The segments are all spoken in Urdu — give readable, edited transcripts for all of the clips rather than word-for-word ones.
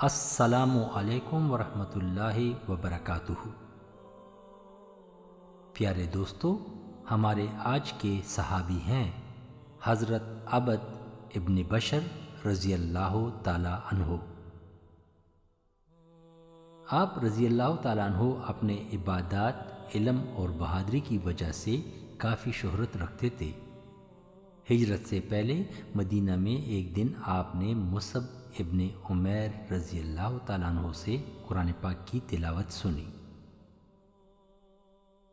السلام علیکم ورحمۃ اللہ وبرکاتہ۔ پیارے دوستو، ہمارے آج کے صحابی ہیں حضرت عبد ابن بشر رضی اللہ تعالی عنہ۔ آپ رضی اللہ تعالیٰ عنہ اپنے عبادات، علم اور بہادری کی وجہ سے کافی شہرت رکھتے تھے۔ ہجرت سے پہلے مدینہ میں ایک دن آپ نے مصعب ابن عمیر رضی اللہ تعالیٰ عنہ سے قرآن پاک کی تلاوت سنی،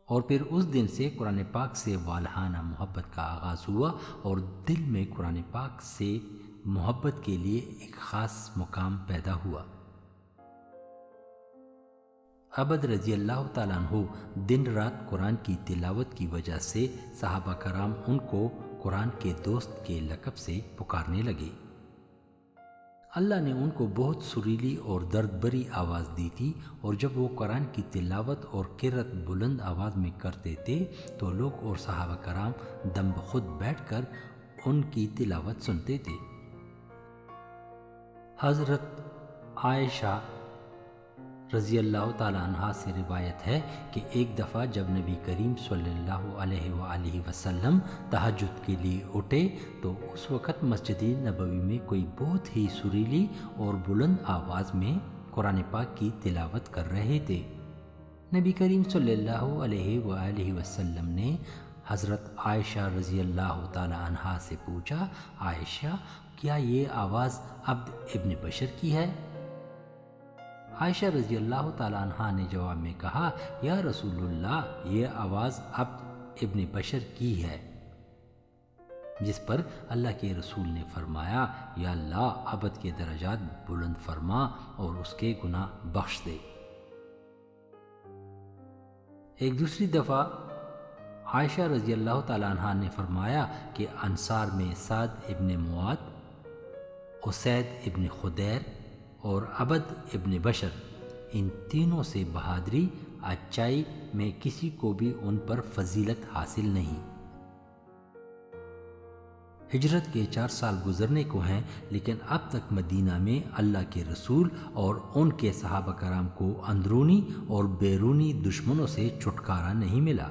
اور پھر اس دن سے قرآن پاک سے والہانہ محبت کا آغاز ہوا، اور دل میں قرآن پاک سے محبت کے لیے ایک خاص مقام پیدا ہوا۔ عبد رضی اللہ تعالیٰ عنہ دن رات قرآن کی تلاوت کی وجہ سے صحابہ کرام ان کو قرآن کے دوست کے لقب سے پکارنے لگے۔ اللہ نے ان کو بہت سریلی اور درد بری آواز دی تھی، اور جب وہ قرآن کی تلاوت اور قرأت بلند آواز میں کرتے تھے تو لوگ اور صحابہ کرام دم بخود بیٹھ کر ان کی تلاوت سنتے تھے۔ حضرت عائشہ رضی اللہ تعالیٰ عنہ سے روایت ہے کہ ایک دفعہ جب نبی کریم صلی اللہ علیہ وآلہ وسلم تہجد کے لیے اٹھے تو اس وقت مسجد نبوی میں کوئی بہت ہی سریلی اور بلند آواز میں قرآن پاک کی تلاوت کر رہے تھے۔ نبی کریم صلی اللہ علیہ وآلہ وسلم نے حضرت عائشہ رضی اللہ تعالیٰ عنہ سے پوچھا، عائشہ، کیا یہ آواز عبد ابن بشر کی ہے؟ عائشہ رضی اللہ تعالیٰ عنہ نے جواب میں کہا، یا رسول اللہ، یہ آواز عبد ابن بشر کی ہے۔ جس پر اللہ کے رسول نے فرمایا، یا اللہ، عبد کے درجات بلند فرما اور اس کے گناہ بخش دے۔ ایک دوسری دفعہ عائشہ رضی اللہ تعالیٰ عنہ نے فرمایا کہ انصار میں سعد ابن معاذ، اسید ابن خدیر اور عبد ابن بشر، ان تینوں سے بہادری، اچائی میں کسی کو بھی ان پر فضیلت حاصل نہیں۔ ہجرت کے 4 سال گزرنے کو ہیں، لیکن اب تک مدینہ میں اللہ کے رسول اور ان کے صحابہ کرام کو اندرونی اور بیرونی دشمنوں سے چھٹکارا نہیں ملا۔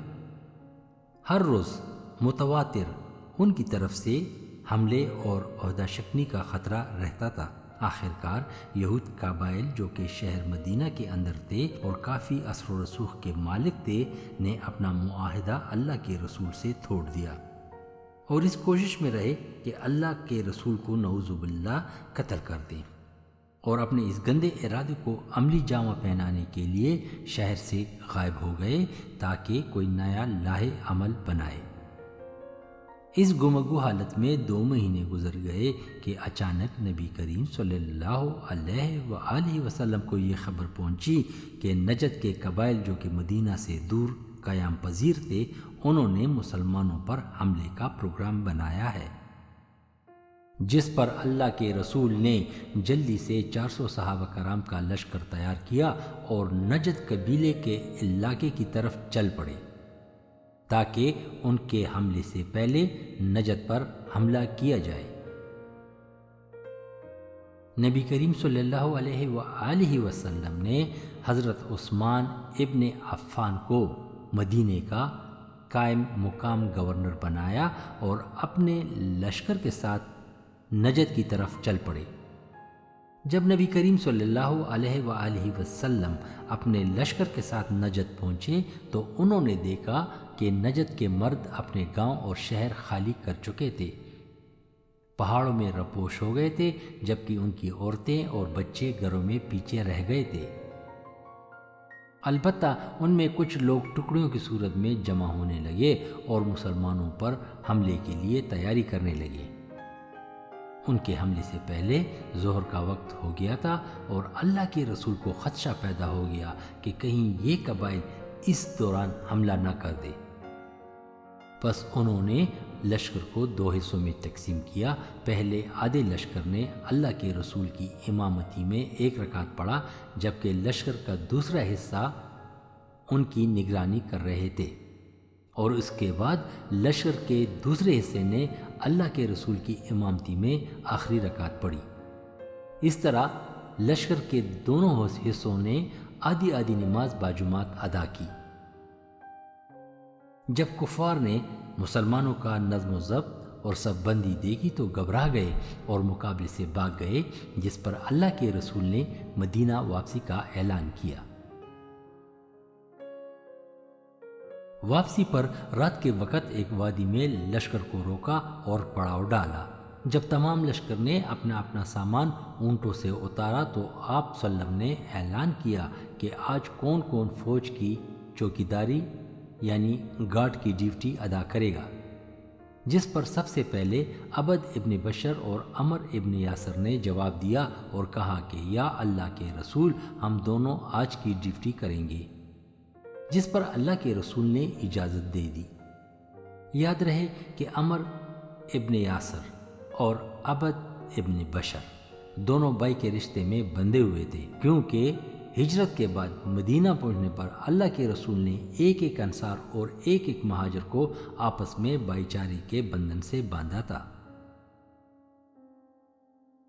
ہر روز متواتر ان کی طرف سے حملے اور عہدہ شکنی کا خطرہ رہتا تھا۔ آخرکار یہود قبائل جو کہ شہر مدینہ کے اندر تھے اور کافی اثر و رسوخ کے مالک تھے، نے اپنا معاہدہ اللہ کے رسول سے توڑ دیا، اور اس کوشش میں رہے کہ اللہ کے رسول کو نعوذ باللہ قتل کر دیں، اور اپنے اس گندے ارادے کو عملی جامہ پہنانے کے لیے شہر سے غائب ہو گئے تاکہ کوئی نیا لاہ عمل بنائے۔ اس گمگو حالت میں 2 مہینے گزر گئے کہ اچانک نبی کریم صلی اللہ علیہ وآلہ وسلم کو یہ خبر پہنچی کہ نجد کے قبائل جو کہ مدینہ سے دور قیام پذیر تھے، انہوں نے مسلمانوں پر حملے کا پروگرام بنایا ہے، جس پر اللہ کے رسول نے جلدی سے 400 صحابہ کرام کا لشکر تیار کیا اور نجد قبیلے کے علاقے کی طرف چل پڑے تاکہ ان کے حملے سے پہلے نجد پر حملہ کیا جائے۔ نبی کریم صلی اللہ علیہ وآلہ وسلم نے حضرت عثمان ابن عفان کو مدینے کا قائم مقام گورنر بنایا اور اپنے لشکر کے ساتھ نجد کی طرف چل پڑے۔ جب نبی کریم صلی اللہ علیہ وآلہ وسلم اپنے لشکر کے ساتھ نجد پہنچے تو انہوں نے دیکھا کہ نجد کے مرد اپنے گاؤں اور شہر خالی کر چکے تھے، پہاڑوں میں رپوش ہو گئے تھے، جبکہ ان کی عورتیں اور بچے گھروں میں پیچھے رہ گئے تھے۔ البتہ ان میں کچھ لوگ ٹکڑیوں کی صورت میں جمع ہونے لگے اور مسلمانوں پر حملے کے لیے تیاری کرنے لگے۔ ان کے حملے سے پہلے ظہر کا وقت ہو گیا تھا، اور اللہ کے رسول کو خدشہ پیدا ہو گیا کہ کہیں یہ قبائل اس دوران حملہ نہ کر دے۔ پس انہوں نے لشکر کو 2 حصوں میں تقسیم کیا۔ پہلے آدھے لشکر نے اللہ کے رسول کی امامتی میں 1 رکعت پڑھا، جبکہ لشکر کا دوسرا حصہ ان کی نگرانی کر رہے تھے، اور اس کے بعد لشکر کے دوسرے حصے نے اللہ کے رسول کی امامتی میں آخری رکعت پڑھی۔ اس طرح لشکر کے دونوں حصوں نے آدھی آدھی نماز باجماعت ادا کی۔ جب کفار نے مسلمانوں کا نظم و ضبط اور سب بندی دیکھی تو گھبرا گئے اور مقابلے سے بھاگ گئے، جس پر اللہ کے رسول نے مدینہ واپسی کا اعلان کیا۔ واپسی پر رات کے وقت ایک وادی میں لشکر کو روکا اور پڑاؤ ڈالا۔ جب تمام لشکر نے اپنا اپنا سامان اونٹوں سے اتارا تو آپ صلی اللہ علیہ وسلم نے اعلان کیا کہ آج کون کون فوج کی چوکیداری یعنی گارڈ کی ڈیوٹی ادا کرے گا، جس پر سب سے پہلے عبد ابن بشر اور عمر ابن یاسر نے جواب دیا اور کہا کہ یا اللہ کے رسول، ہم دونوں آج کی ڈیوٹی کریں گے، جس پر اللہ کے رسول نے اجازت دے دی۔ یاد رہے کہ عمر ابن یاسر اور عبد ابن بشر دونوں بھائی کے رشتے میں بندھے ہوئے تھے، کیونکہ ہجرت کے بعد مدینہ پہنچنے پر اللہ کے رسول نے ایک ایک انصار اور ایک ایک مہاجر کو آپس میں بھائی چارے کے بندھن سے باندھا تھا۔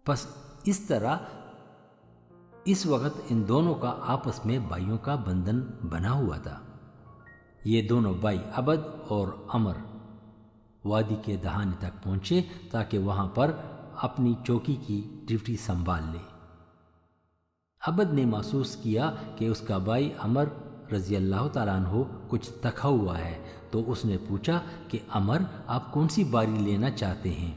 پس اس طرح اس وقت ان دونوں کا آپس میں بھائیوں کا بندھن بنا ہوا تھا۔ یہ دونوں بھائی عبد اور عمر وادی کے دہانے تک پہنچے تاکہ وہاں پر اپنی چوکی کی ڈیوٹی سنبھال لے۔ عبد نے محسوس کیا کہ اس کا بھائی عمر رضی اللہ تعالیٰ عنہ کچھ تھکا ہوا ہے، تو اس نے پوچھا کہ عمر، آپ کون سی باری لینا چاہتے ہیں،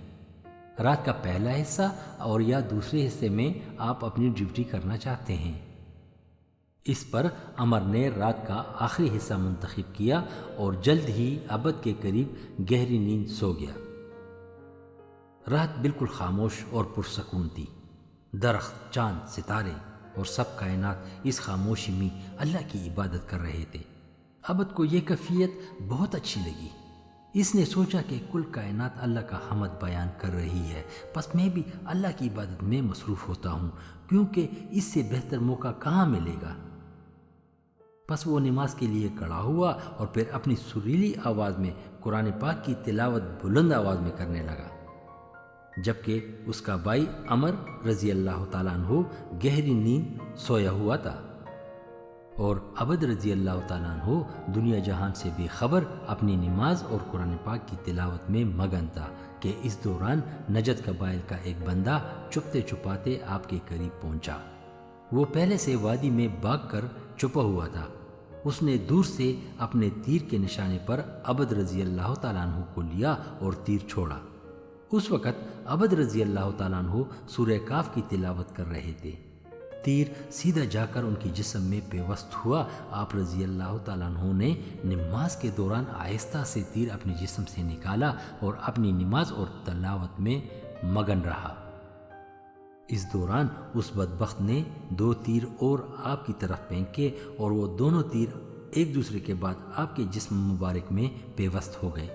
رات کا پہلا حصہ اور یا دوسرے حصے میں آپ اپنی ڈیوٹی کرنا چاہتے ہیں؟ اس پر عمر نے رات کا آخری حصہ منتخب کیا اور جلد ہی عبد کے قریب گہری نیند سو گیا۔ رات بالکل خاموش اور پرسکون تھی۔ درخت، چاند، ستارے اور سب کائنات اس خاموشی میں اللہ کی عبادت کر رہے تھے۔ عبد کو یہ کیفیت بہت اچھی لگی۔ اس نے سوچا کہ کل کائنات اللہ کا حمد بیان کر رہی ہے، پس میں بھی اللہ کی عبادت میں مصروف ہوتا ہوں، کیونکہ اس سے بہتر موقع کہاں ملے گا۔ پس وہ نماز کے لیے کھڑا ہوا اور پھر اپنی سریلی آواز میں قرآن پاک کی تلاوت بلند آواز میں کرنے لگا، جبکہ اس کا بھائی عمر رضی اللہ تعالیٰ عنہ گہری نیند سویا ہوا تھا، اور عبد رضی اللہ تعالیٰ عنہ دنیا جہان سے بے خبر اپنی نماز اور قرآن پاک کی تلاوت میں مگن تھا کہ اس دوران نجد قبائل کا ایک بندہ چھپتے چھپاتے آپ کے قریب پہنچا۔ وہ پہلے سے وادی میں بھاگ کر چھپا ہوا تھا۔ اس نے دور سے اپنے تیر کے نشانے پر عبد رضی اللہ تعالیٰ عنہ کو لیا اور تیر چھوڑا۔ اس وقت عبد رضی اللہ تعالیٰ عنہ سورہ کاف کی تلاوت کر رہے تھے۔ تیر سیدھا جا کر ان کی جسم میں پیوست ہوا۔ آپ رضی اللہ تعالیٰ عنہ نے نماز کے دوران آہستہ سے تیر اپنے جسم سے نکالا اور اپنی نماز اور تلاوت میں مگن رہا۔ اس دوران اس بدبخت نے 2 تیر اور آپ کی طرف پھینکے اور وہ دونوں تیر ایک دوسرے کے بعد آپ کے جسم مبارک میں پیوست ہو گئے۔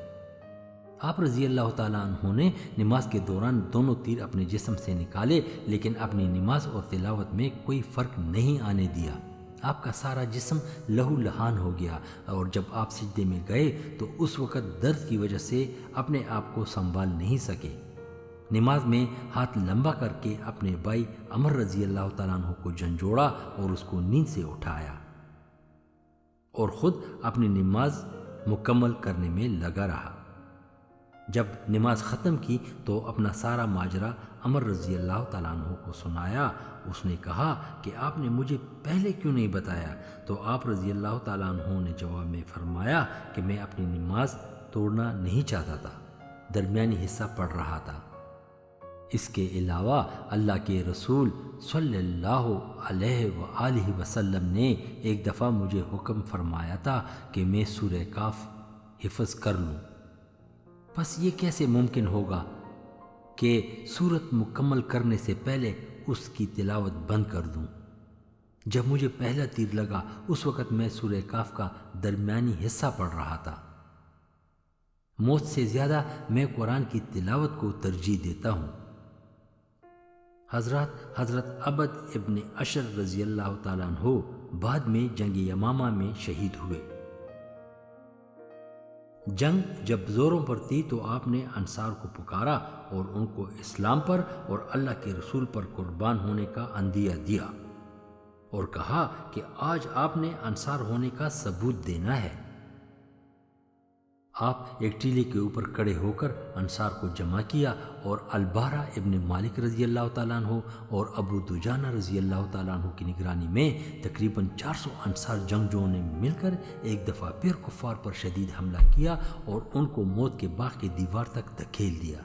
آپ رضی اللہ تعالیٰ عنہ نے نماز کے دوران دونوں تیر اپنے جسم سے نکالے، لیکن اپنی نماز اور تلاوت میں کوئی فرق نہیں آنے دیا۔ آپ کا سارا جسم لہو لہان ہو گیا، اور جب آپ سجدے میں گئے تو اس وقت درد کی وجہ سے اپنے آپ کو سنبھال نہیں سکے۔ نماز میں ہاتھ لمبا کر کے اپنے بھائی عمر رضی اللہ تعالیٰ عنہ کو جھنجھوڑا اور اس کو نیند سے اٹھایا، اور خود اپنی نماز مکمل کرنے میں لگا رہا۔ جب نماز ختم کی تو اپنا سارا ماجرا عمر رضی اللہ تعالیٰ عنہ کو سنایا۔ اس نے کہا کہ آپ نے مجھے پہلے کیوں نہیں بتایا؟ تو آپ رضی اللہ تعالیٰ عنہ نے جواب میں فرمایا کہ میں اپنی نماز توڑنا نہیں چاہتا تھا، درمیانی حصہ پڑھ رہا تھا۔ اس کے علاوہ اللہ کے رسول صلی اللہ علیہ وآلہ وسلم نے ایک دفعہ مجھے حکم فرمایا تھا کہ میں سورہ کاف حفظ کر لوں۔ پس یہ کیسے ممکن ہوگا کہ سورت مکمل کرنے سے پہلے اس کی تلاوت بند کر دوں؟ جب مجھے پہلا تیر لگا اس وقت میں سورہ کاف کا درمیانی حصہ پڑھ رہا تھا۔ موت سے زیادہ میں قرآن کی تلاوت کو ترجیح دیتا ہوں۔ حضرت عبد ابن اشر رضی اللہ تعالیٰ عنہ بعد میں جنگ یمامہ میں شہید ہوئے۔ جنگ جب زوروں پر تھی تو آپ نے انصار کو پکارا اور ان کو اسلام پر اور اللہ کے رسول پر قربان ہونے کا عندیہ دیا اور کہا کہ آج آپ نے انصار ہونے کا ثبوت دینا ہے۔ آپ ایک ٹیلے کے اوپر کھڑے ہو کر انصار کو جمع کیا اور البارہ ابن مالک رضی اللہ تعالیٰ عنہ اور ابو دجانہ رضی اللہ تعالیٰ عنہ کی نگرانی میں تقریباً 400 انصار جنگجوؤں نے مل کر ایک دفعہ پھر کفار پر شدید حملہ کیا اور ان کو موت کے باغ کی دیوار تک دھکیل دیا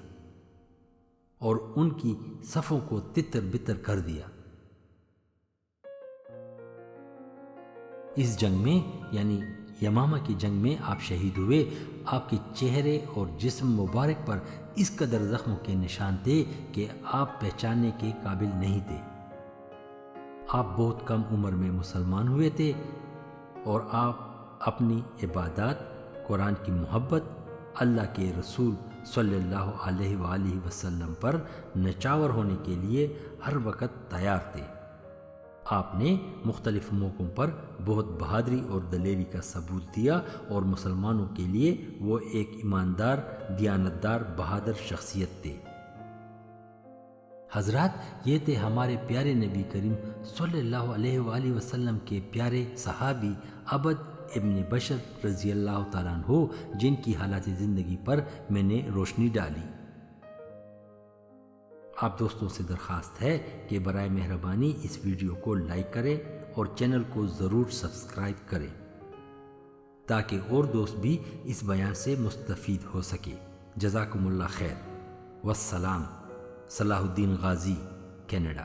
اور ان کی صفوں کو تتر بتر کر دیا۔ اس جنگ میں یعنی یمامہ کی جنگ میں آپ شہید ہوئے۔ آپ کے چہرے اور جسم مبارک پر اس قدر زخموں کے نشان تھے کہ آپ پہچاننے کے قابل نہیں تھے۔ آپ بہت کم عمر میں مسلمان ہوئے تھے اور آپ اپنی عبادات، قرآن کی محبت، اللہ کے رسول صلی اللہ علیہ وآلہ وسلم پر نچاور ہونے کے لیے ہر وقت تیار تھے۔ آپ نے مختلف موقعوں پر بہت بہادری اور دلیری کا ثبوت دیا اور مسلمانوں کے لیے وہ ایک ایماندار، دیانتدار، بہادر شخصیت تھے۔ حضرات، یہ تھے ہمارے پیارے نبی کریم صلی اللہ علیہ وآلہ وسلم کے پیارے صحابی عبد ابن بشر رضی اللہ تعالیٰ عنہ، جن کی حالات زندگی پر میں نے روشنی ڈالی۔ آپ دوستوں سے درخواست ہے کہ برائے مہربانی اس ویڈیو کو لائک کریں اور چینل کو ضرور سبسکرائب کریں تاکہ اور دوست بھی اس بیان سے مستفید ہو سکے۔ جزاکم اللہ خیر۔ والسلام۔ صلاح الدین غازی، کینیڈا۔